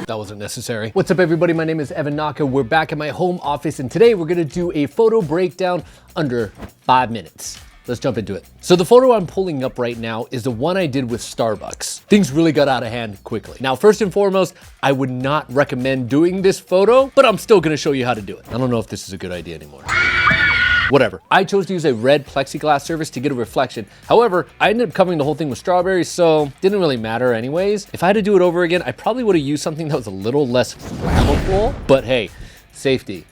That wasn't necessary. What's up everybody, my name is Evan Naka. We're back at my home office and today we're gonna do a photo breakdown under 5 minutes. Let's jump into it. So the photo I'm pulling up right now is the one I did with Starbucks. Things really got out of hand quickly. Now, first and foremost, I would not recommend doing this photo, but I'm still gonna show you how to do it. I don't know if this is a good idea anymore. Whatever. I chose to use a red plexiglass surface to get a reflection. However, I ended up covering the whole thing with strawberries, so didn't really matter anyways. If I had to do it over again, I probably would have used something that was a little less flammable, but hey, safety.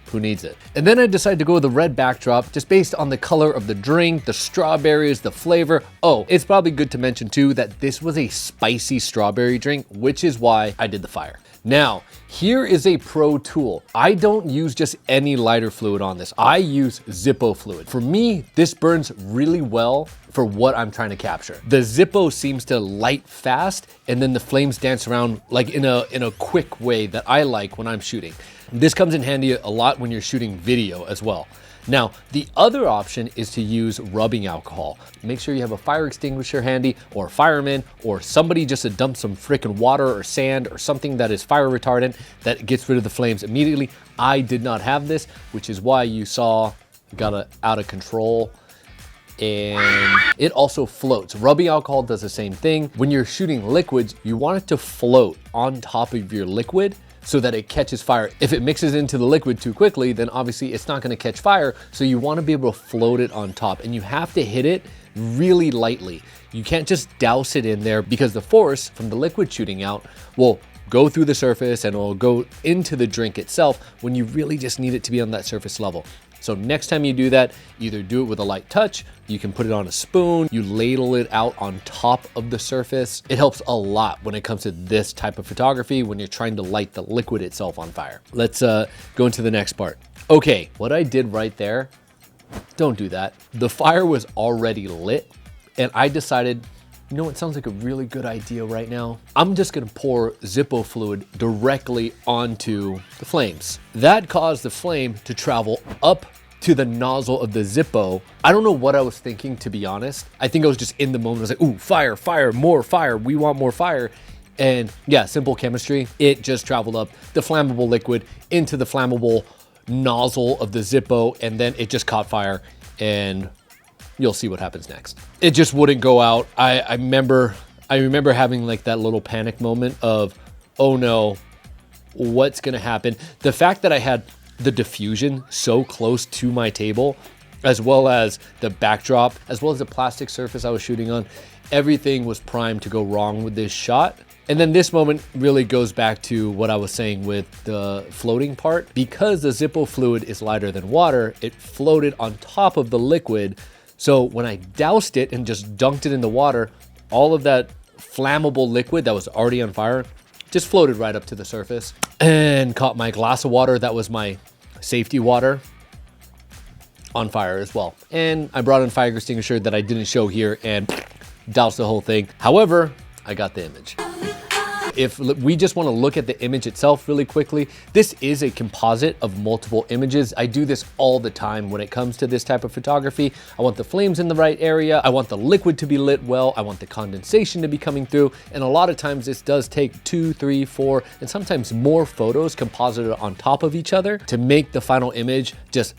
Who needs it? And then I decided to go with a red backdrop just based on the color of the drink, the strawberries, the flavor. Oh, it's probably good to mention too that this was a spicy strawberry drink, which is why I did the fire. Now, here is a pro tool. I don't use just any lighter fluid on this. I use Zippo fluid. For me, this burns really well for what I'm trying to capture. The Zippo seems to light fast and then the flames dance around like in a quick way that I like when I'm shooting. This comes in handy a lot when you're shooting video as well. Now, the other option is to use rubbing alcohol. Make sure you have a fire extinguisher handy or a fireman or somebody just to dump some frickin' water or sand or something that is fire retardant that gets rid of the flames immediately. I did not have this, which is why you saw it got out of control. And it also floats. Rubbing alcohol does the same thing. When you're shooting liquids, you want it to float on top of your liquid so that it catches fire. If it mixes into the liquid too quickly, then obviously it's not gonna catch fire. So you wanna be able to float it on top and you have to hit it really lightly. You can't just douse it in there because the force from the liquid shooting out will go through the surface and it will go into the drink itself when you really just need it to be on that surface level. So next time you do that, either do it with a light touch, you can put it on a spoon, you ladle it out on top of the surface. It helps a lot when it comes to this type of photography when you're trying to light the liquid itself on fire. Let's go into the next part. Okay, what I did right there, don't do that. The fire was already lit and I decided, you know what sounds like a really good idea right now? I'm just gonna pour Zippo fluid directly onto the flames. That caused the flame to travel up to the nozzle of the Zippo. I don't know what I was thinking, to be honest. I think I was just in the moment. I was like, ooh, fire, fire, more fire. We want more fire. And yeah, simple chemistry. It just traveled up the flammable liquid into the flammable nozzle of the Zippo, and then it just caught fire and you'll see what happens next. It just wouldn't go out. I remember having like that little panic moment of, oh no, what's gonna happen? The fact that I had the diffusion so close to my table, as well as the backdrop, as well as the plastic surface I was shooting on, everything was primed to go wrong with this shot. And then this moment really goes back to what I was saying with the floating part. Because the Zippo fluid is lighter than water, it floated on top of the liquid. So when I doused it and just dunked it in the water, all of that flammable liquid that was already on fire just floated right up to the surface and caught my glass of water. That was my safety water on fire as well. And I brought in fire extinguisher that I didn't show here and doused the whole thing. However, I got the image. If we just want to look at the image itself really quickly, this is a composite of multiple images. I do this all the time when it comes to this type of photography. I want the flames in the right area. I want the liquid to be lit well. I want the condensation to be coming through. And a lot of times this does take 2, 3, 4, and sometimes more photos composited on top of each other to make the final image just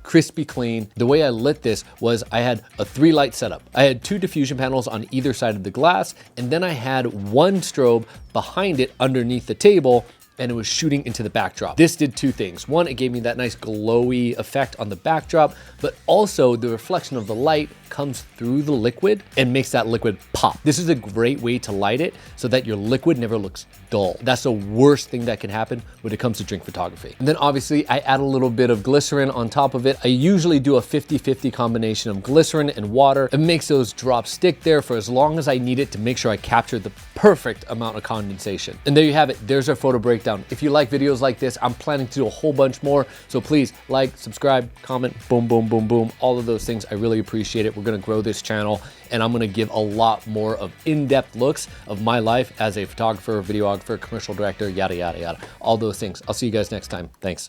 crispy clean. The way I lit this was I had a 3-light setup. I had 2 diffusion panels on either side of the glass, and then I had 1 strobe behind it underneath the table, and it was shooting into the backdrop. This did 2 things. One, it gave me that nice glowy effect on the backdrop, but also the reflection of the light comes through the liquid and makes that liquid pop. This is a great way to light it so that your liquid never looks dull. That's the worst thing that can happen when it comes to drink photography. And then obviously I add a little bit of glycerin on top of it. I usually do a 50-50 combination of glycerin and water. It makes those drops stick there for as long as I need it to make sure I capture the perfect amount of condensation. And there you have it. There's our photo breakdown. If you like videos like this, I'm planning to do a whole bunch more. So please like, subscribe, comment, boom, boom, boom, boom. All of those things. I really appreciate it. We're gonna grow this channel and I'm gonna give a lot more of in-depth looks of my life as a photographer, videographer, commercial director, yada, yada, yada. All those things. I'll see you guys next time. Thanks.